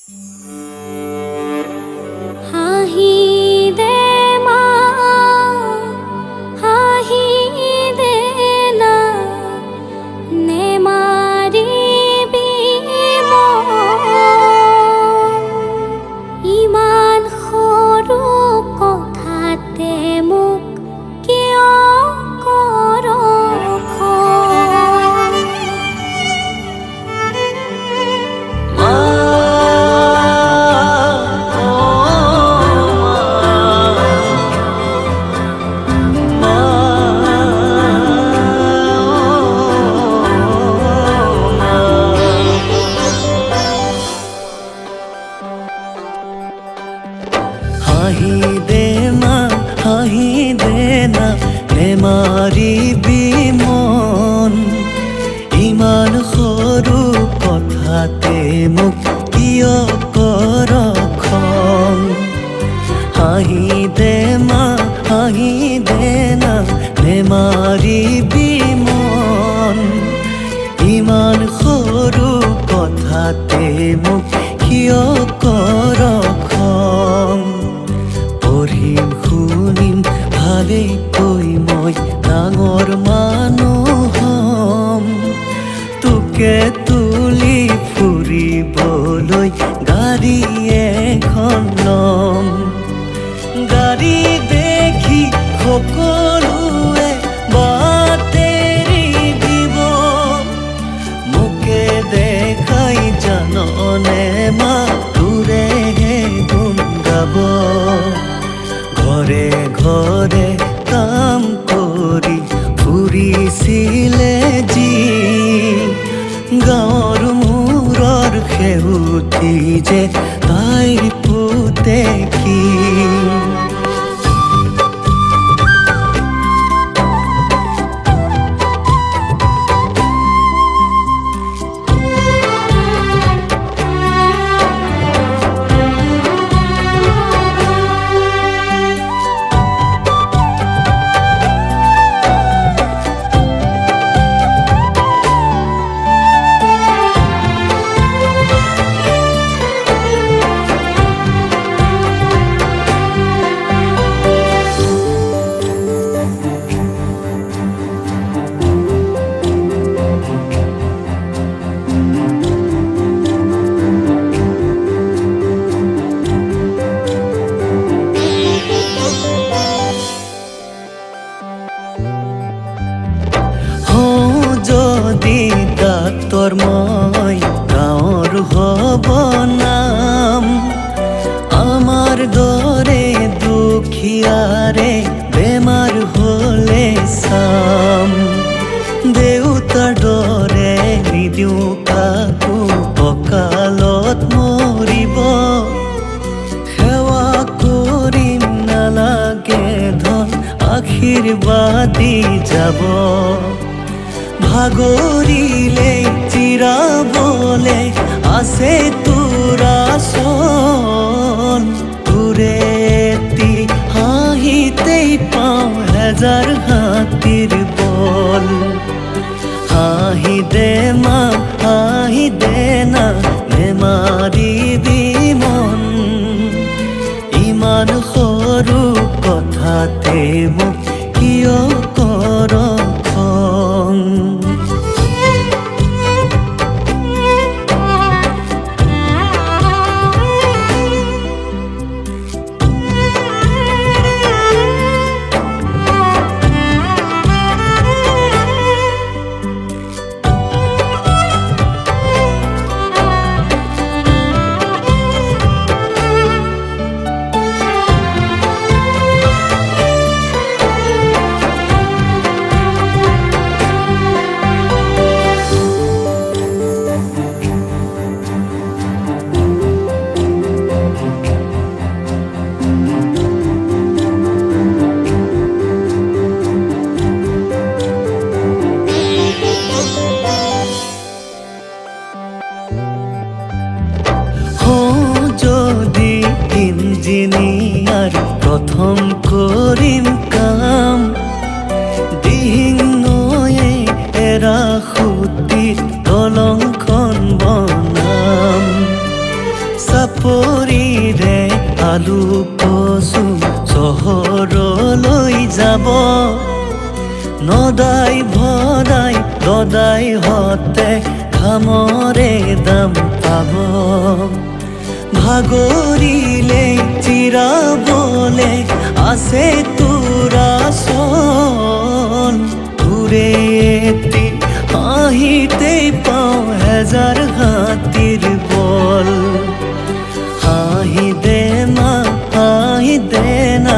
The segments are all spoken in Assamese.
হাঁহি দে মা, হাঁহি দে না, নেমাৰিবি মন। ইমান সৰু কথাতে মোক কিয় কৰ খং? হাঁহি দে মা, হাঁহি দে না, নেমাৰিবি মন। ইমান সৰু কথাতে মোক কিয় কৰ খং? হাঁহি দে মা, হাঁহি দে না, নেমাৰিবি মন। ইমান সৰু কথাতে মোক কিয় কৰ খং? পঢ়িম শুনিম ভালেকৈ মই ডাঙৰ মানুহ হ'ম। তোকে তুলি ফুৰিবলৈ গাড়ী এখন ল'ম। গাড়ী দেখি সকলোৱে বাট এৰি দিব। মোকে দেখাই জাননে মা তোৰেহে গুণ গাব। ঘৰে ঘৰে কাম কৰি ফুৰিছিলে যি, গাঁৱৰ মূৰৰ সেউতি যে তাইৰ পুতেকি। যদি ডাক্তৰ মই গাঁৱৰ হ'ব নাম। আমাৰ দৰে দুখীয়াৰে বেমাৰ হ'লে চাম। দেউতাৰ দৰে নিদিওঁ কাকো কঁকালত মৰিব। সেৱা কৰিম নালাগে ধন, আশীৰ্বাদ দি যাব। ভাগৰিলে জিৰাবলে আছে তোৰ আসন। তোৰে এটি হাঁহিতেই পাওঁ হেজাৰ হাতীৰ বল। হাঁহি দে মা, হাঁহি দে না, নেমাৰিবি মন। ইমান সৰু কথাতে মোক কিয় কৰ খং? ইঞ্জিনিয়াৰ প্ৰথম কৰিম কাম। দিহিঙয়ে এৰা খুঁটিত দলংখন বনাম। আলু কচু চহৰলৈ যাব নদাই ভদাই দদাই হতে ঘামৰে দাম পাব ভাগৰিলে চিৰাবলে আছে তোৰা চল তোৰে এটি হাঁহিতে পাওঁ হেজাৰ হাতীৰ বল হাঁহি দে না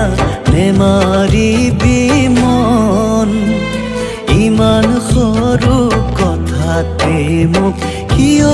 নেমাৰিবি মন ইমান সৰু কথাতে মোক কিয়